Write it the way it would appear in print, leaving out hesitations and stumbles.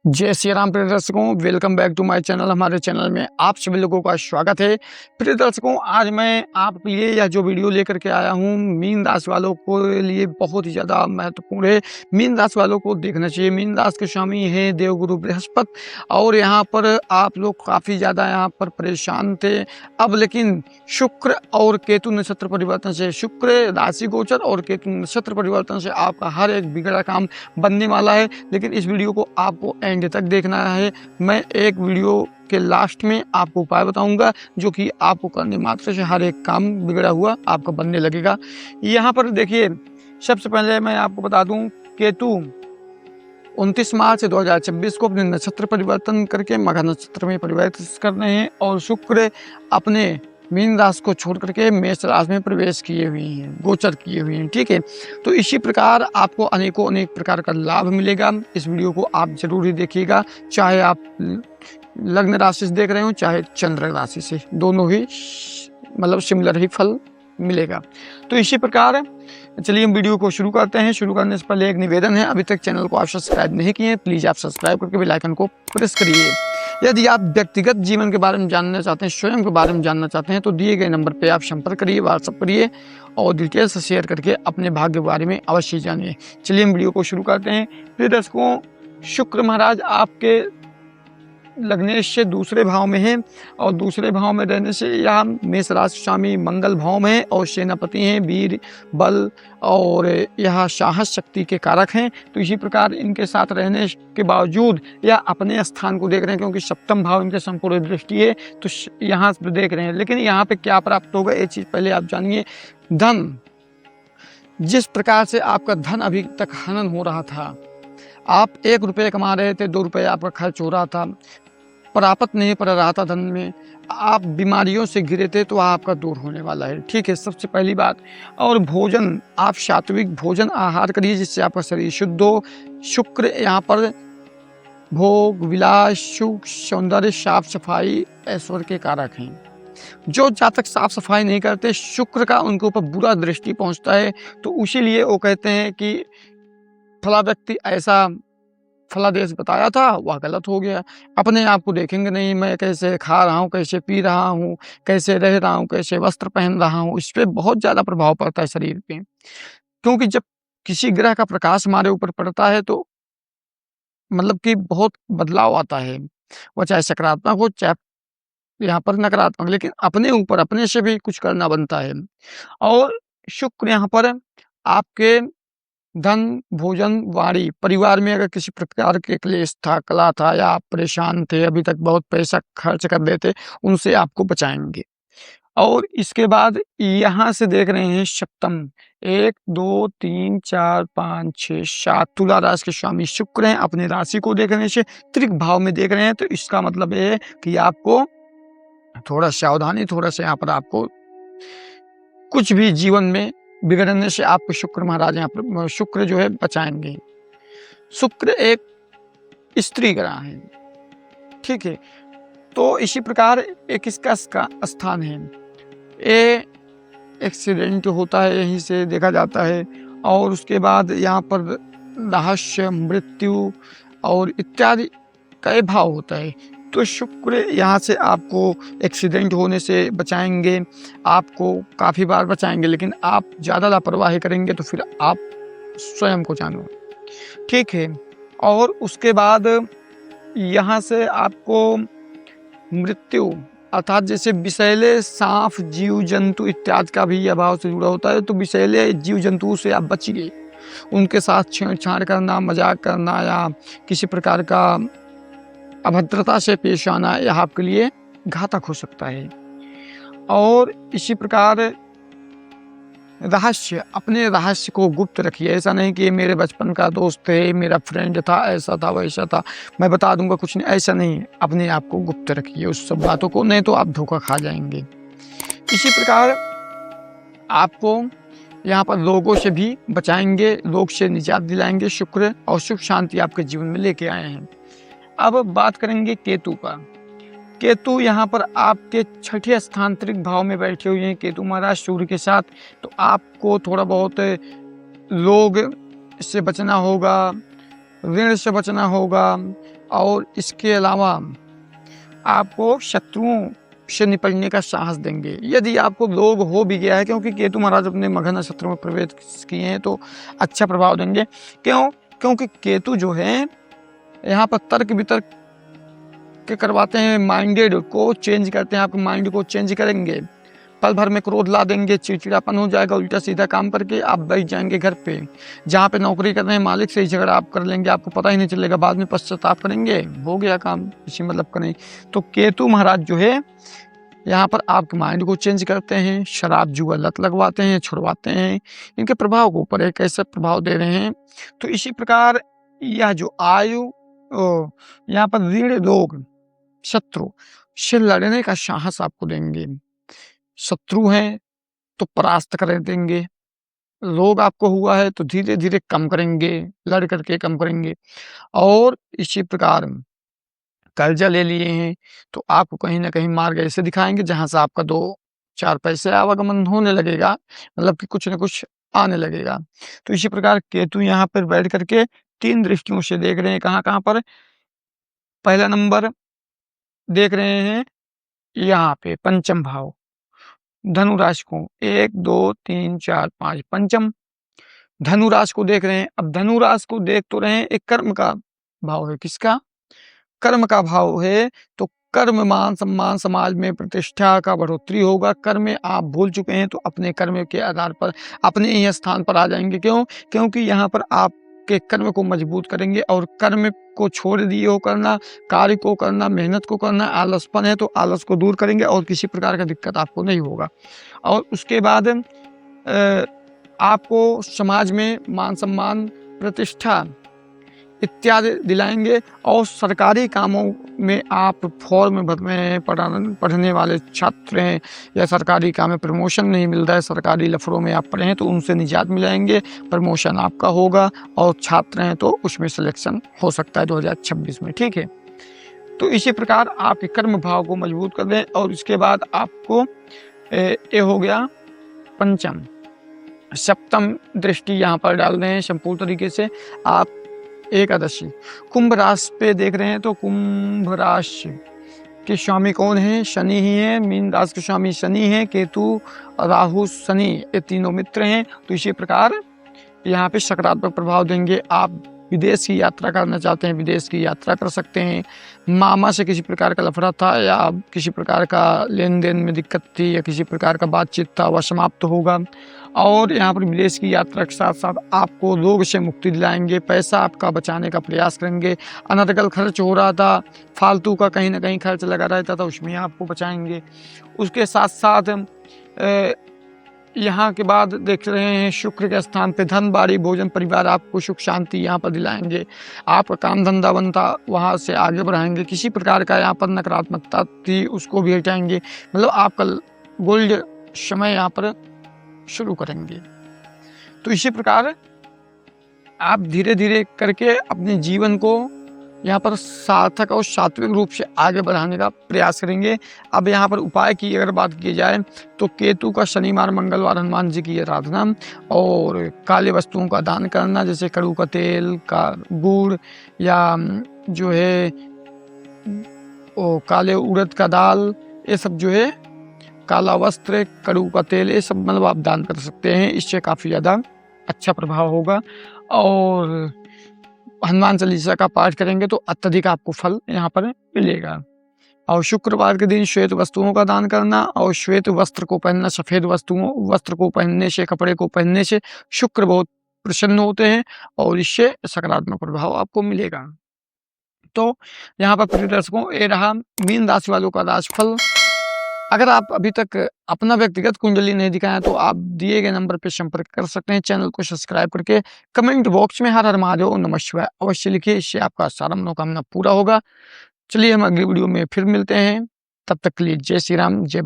जय श्री राम प्रिय दर्शकों, welcome back to my channel. हमारे चैनल में आप सभी लोगों का स्वागत है। प्रिय दर्शकों, आज मैं आपके लिए यह जो वीडियो लेकर के आया हूँ, मीन राशि वालों को लिए बहुत ही ज़्यादा महत्वपूर्ण है। मीन राशि वालों को देखना चाहिए। मीन राशि के स्वामी है देवगुरु बृहस्पति, और यहाँ पर आप लोग काफ़ी ज़्यादा यहाँ पर परेशान थे। अब लेकिन शुक्र और केतु नक्षत्र परिवर्तन से, शुक्र राशि गोचर और केतु नक्षत्र परिवर्तन से आपका हर एक बिगड़ा काम बनने वाला है। लेकिन इस वीडियो को आपको एंड तक देखना है। मैं एक वीडियो के लास्ट में आपको उपाय बताऊंगा जो कि आपको करने मात्र से हर एक काम बिगड़ा हुआ आपका बनने लगेगा। यहाँ पर देखिए, सबसे पहले मैं आपको बता दूं, केतु 29 मार्च 2026 को अपने नक्षत्र परिवर्तन करके मघा नक्षत्र में परिवर्तित करने हैं, और शुक्र अपने मीन राशि को छोड़ करके मेष राशि में प्रवेश किए हुए हैं, गोचर किए हुए हैं। ठीक है, तो इसी प्रकार आपको अनेक प्रकार का लाभ मिलेगा। इस वीडियो को आप जरूर ही देखिएगा, चाहे आप लग्न राशि से देख रहे हो चाहे चंद्र राशि से, दोनों ही मतलब सिमिलर ही फल मिलेगा। तो इसी प्रकार चलिए हम वीडियो को शुरू करते हैं। शुरू करने से पहले एक निवेदन है, अभी तक चैनल को आप सब्सक्राइब नहीं किए, प्लीज आप सब्सक्राइब करके बेल आइकन को प्रेस करिए। यदि आप व्यक्तिगत जीवन के बारे में जानना चाहते हैं, स्वयं के बारे में जानना चाहते हैं, तो दिए गए नंबर पे आप संपर्क करिए, व्हाट्सअप करिए और डिटेल्स शेयर करके अपने भाग्य के बारे में अवश्य जानिए। चलिए हम वीडियो को शुरू करते हैं। प्रिय दर्शकों, शुक्र महाराज आपके लग्नेश से दूसरे भाव में है, और दूसरे भाव में रहने से यहाँ मेष राशि स्वामी मंगल भाव में है, और सेनापति हैं, वीर बल और यह साहस शक्ति के कारक हैं। तो इसी प्रकार इनके साथ रहने के बावजूद यह अपने स्थान को देख रहे हैं, क्योंकि सप्तम भाव इनके संपूर्ण दृष्टि है, तो यहाँ से देख रहे हैं। लेकिन यहाँ पे क्या प्राप्त होगा, ये चीज पहले आप जानिए। धन, जिस प्रकार से आपका धन अभी तक हनन हो रहा था, आप 1 रुपये कमा रहे थे, 2 रुपये आपका खर्च हो रहा था, प्राप्त नहीं पड़ रहा था धन में, आप बीमारियों से घिरे थे, तो आपका दूर होने वाला है। ठीक है, सबसे पहली बात। और भोजन, आप सात्विक भोजन आहार करिए जिससे आपका शरीर शुद्ध हो। शुक्र यहाँ पर भोग विलास सुख सौंदर्य साफ सफाई ऐश्वर्य के कारक हैं। जो जातक साफ सफाई नहीं करते, शुक्र का उनके ऊपर बुरा दृष्टि पहुंचता है, तो उसीलिए वो कहते हैं कि फला व्यक्ति ऐसा फला देश बताया था, वह गलत हो गया। अपने आप को देखेंगे नहीं, मैं कैसे खा रहा हूँ, कैसे पी रहा हूँ, कैसे रह रहा हूँ, कैसे वस्त्र पहन रहा हूँ, इस पर बहुत ज़्यादा प्रभाव पड़ता है शरीर पे। क्योंकि जब किसी ग्रह का प्रकाश हमारे ऊपर पड़ता है तो मतलब कि बहुत बदलाव आता है, वह चाहे सकारात्मक हो चाहे यहाँ पर नकारात्मक, लेकिन अपने ऊपर अपने से भी कुछ करना बनता है। और शुक्र यहाँ पर आपके धन भोजन वाणी, परिवार में अगर किसी प्रकार के क्लेश था, कला था, या आप परेशान थे, अभी तक बहुत पैसा खर्च कर रहे थे, उनसे आपको बचाएंगे। और इसके बाद यहाँ से देख रहे हैं सप्तम, 1 2 3 4 5 6 7 तुला राशि के स्वामी शुक्र हैं, अपने राशि को देखने से त्रिक भाव में देख रहे हैं। तो इसका मतलब ये है कि आपको थोड़ा सावधानी, थोड़ा सा यहाँ पर आपको कुछ भी जीवन में बिगड़ने से आपको शुक्र महाराज यहाँ पर शुक्र जो है बचाएंगे। शुक्र एक स्त्री ग्रह है। ठीक है, तो इसी प्रकार एक इसका स्थान है, ये एक्सीडेंट होता है, यहीं से देखा जाता है। और उसके बाद यहाँ पर रहस्य मृत्यु और इत्यादि कई भाव होता है। तो शुक्र यहाँ से आपको एक्सीडेंट होने से बचाएंगे, आपको काफ़ी बार बचाएंगे, लेकिन आप ज़्यादा लापरवाही करेंगे तो फिर आप स्वयं को जानो। ठीक है, और उसके बाद यहाँ से आपको मृत्यु, अर्थात जैसे विषैले सांप जीव जंतु इत्यादि का भी अभाव से जुड़ा होता है, तो विषैले जीव जंतु से आप बचिए। उनके साथ छेड़छाड़ करना, मजाक करना, या किसी प्रकार का अभद्रता से पेश आना, यह आपके लिए घातक हो सकता है। और इसी प्रकार रहस्य, अपने रहस्य को गुप्त रखिए। ऐसा नहीं कि मेरे बचपन का दोस्त है, मेरा फ्रेंड था, ऐसा था वैसा था, मैं बता दूंगा, कुछ नहीं, ऐसा नहीं। अपने आप को गुप्त रखिए उस सब बातों को, नहीं तो आप धोखा खा जाएंगे। इसी प्रकार आपको यहाँ पर रोगों से भी बचाएंगे, रोग से निजात दिलाएंगे शुक्र, और सुख शांति आपके जीवन में लेके आए हैं। अब बात करेंगे केतु का। केतु यहाँ पर आपके छठे स्थानांतरिक भाव में बैठे हुए हैं, केतु महाराज सूर्य के साथ। तो आपको थोड़ा बहुत रोग से बचना होगा, ऋण से बचना होगा और इसके अलावा आपको शत्रुओं से निपटने का साहस देंगे। यदि आपको रोग हो भी गया है, क्योंकि केतु महाराज अपने मघा नक्षत्र में प्रवेश किए हैं, तो अच्छा प्रभाव देंगे। क्यों? क्योंकि केतु जो है यहाँ पर तर्क वितर्क के करवाते हैं, माइंडेड को चेंज करते हैं, आपके माइंड को चेंज करेंगे, पल भर में क्रोध ला देंगे, चिड़चिड़ापन हो जाएगा, उल्टा सीधा काम करके आप बैठ जाएंगे घर पे। जहाँ पे नौकरी कर रहे हैं मालिक से ही झगड़ा आप कर लेंगे, आपको पता ही नहीं चलेगा, बाद में पश्चाताप करेंगे, हो गया काम, इसी मतलब का नहीं। तो केतु महाराज जो है यहाँ पर आपके माइंड को चेंज करते हैं, शराब जुआ लत लगवाते हैं, छुड़वाते हैं, इनके प्रभाव के ऊपर एक ऐसा प्रभाव दे रहे हैं। तो इसी प्रकार यह जो आयु यहाँ पर ऋण रोग शत्रु से लड़ने का साहस आपको देंगे। शत्रु हैं तो परास्त कर देंगे, रोग आपको हुआ है तो धीरे धीरे कम करेंगे, लड़ करके कम करेंगे। और इसी प्रकार कर्जा ले लिए हैं तो आपको कहीं ना कहीं मार्ग ऐसे दिखाएंगे जहां से आपका 2-4 पैसे आवागमन होने लगेगा, मतलब कि कुछ ना कुछ आने लगेगा। तो इसी प्रकार केतु यहाँ पर बैठ करके 3 दृष्टियों से देख रहे हैं। कहाँ कहाँ पर? पहला नंबर देख रहे हैं यहाँ पे पंचम भाव, धनु राशि को 1 2 3 4 5 पंचम धनु राशि को देख रहे हैं। अब धनु राशि को देख तो रहे हैं, एक कर्म का भाव है। किसका? कर्म का भाव है। तो कर्म मान सम्मान, समाज में प्रतिष्ठा का बढ़ोतरी होगा। कर्म में आप भूल चुके हैं तो अपने कर्म के आधार पर अपने ही स्थान पर आ जाएंगे। क्यों? क्योंकि यहाँ पर आपके कर्म को मजबूत करेंगे और कर्म को छोड़ दिए हो करना, कार्य को करना, मेहनत को करना, आलसपन है तो आलस को दूर करेंगे और किसी प्रकार का दिक्कत आपको नहीं होगा। और उसके बाद आपको समाज में मान सम्मान, प्रतिष्ठा इत्यादि दिलाएंगे। और सरकारी कामों में आप फॉर्म भर रहे हैं, पढ़ने वाले छात्र हैं या सरकारी काम में प्रमोशन नहीं मिल रहा है, सरकारी लफड़ों में आप पढ़े हैं तो उनसे निजात मिलाएंगे, प्रमोशन आपका होगा। और छात्र हैं तो उसमें सिलेक्शन हो सकता है 2026 में। ठीक है, तो इसी प्रकार आपके कर्म भाव को मजबूत कर दें। और इसके बाद आपको ये हो गया पंचम। सप्तम दृष्टि यहाँ पर डाल रहे हैं संपूर्ण तरीके से आप एकादशी कुंभ राशि पे देख रहे हैं। तो कुंभ राशि के स्वामी कौन है? शनि ही है। मीन राशि के स्वामी शनि है, केतु, राहु, शनि ये तीनों मित्र हैं। तो इसी प्रकार यहाँ पे सकारात्मक प्रभाव देंगे। आप विदेश की यात्रा करना चाहते हैं, विदेश की यात्रा कर सकते हैं। मामा से किसी प्रकार का लफड़ा था या किसी प्रकार का लेन देन में दिक्कत थी या किसी प्रकार का बातचीत था, वह समाप्त होगा। और यहाँ पर विदेश की यात्रा के साथ साथ आपको रोग से मुक्ति दिलाएंगे, पैसा आपका बचाने का प्रयास करेंगे। अनर्गल खर्च हो रहा था, फालतू का कहीं ना कहीं खर्च लगा रहता था, उसमें आपको बचाएंगे। उसके साथ साथ यहाँ के बाद देख रहे हैं शुक्र के स्थान पे धन, बाड़ी, भोजन, परिवार आपको सुख शांति यहाँ पर दिलाएंगे। आपका काम धंधा बनता वहाँ से आगे बढ़ाएंगे। किसी प्रकार का यहाँ पर नकारात्मकता थी उसको भी हटाएंगे, मतलब आपका गोल्ड समय यहाँ पर शुरू करेंगे। तो इसी प्रकार आप धीरे धीरे करके अपने जीवन को यहाँ पर सार्थक और सात्विक रूप से आगे बढ़ाने का प्रयास करेंगे। अब यहाँ पर उपाय की अगर बात की जाए तो केतु का शनिवार, मंगलवार हनुमान जी की आराधना और काले वस्तुओं का दान करना, जैसे कड़ू का तेल, का गुड़ या जो है काले उड़द का दाल, ये सब जो है काला वस्त्र, कड़ू का तेल, ये सब मतलब आप दान कर सकते हैं। इससे काफ़ी ज़्यादा अच्छा प्रभाव होगा। और हनुमान चालीसा का पाठ करेंगे तो अत्यधिक आपको फल यहाँ पर मिलेगा। और शुक्रवार के दिन श्वेत वस्तुओं का दान करना और श्वेत वस्त्र को पहनना, सफ़ेद वस्त्र को पहनने से, कपड़े को पहनने से शुक्र बहुत प्रसन्न होते हैं और इससे सकारात्मक प्रभाव आपको मिलेगा। तो यहाँ पर प्रिय दर्शकों, ये रहा मीन राशि वालों का राशिफल। अगर आप अभी तक अपना व्यक्तिगत कुंडली नहीं दिखाएं तो आप दिए गए नंबर पर संपर्क कर सकते हैं। चैनल को सब्सक्राइब करके कमेंट बॉक्स में हर हर महादेव नमः शिवाय अवश्य लिखिए, इससे आपका सारा मनोकामना पूरा होगा। चलिए हम अगली वीडियो में फिर मिलते हैं, तब तक के लिए जय श्री राम, जय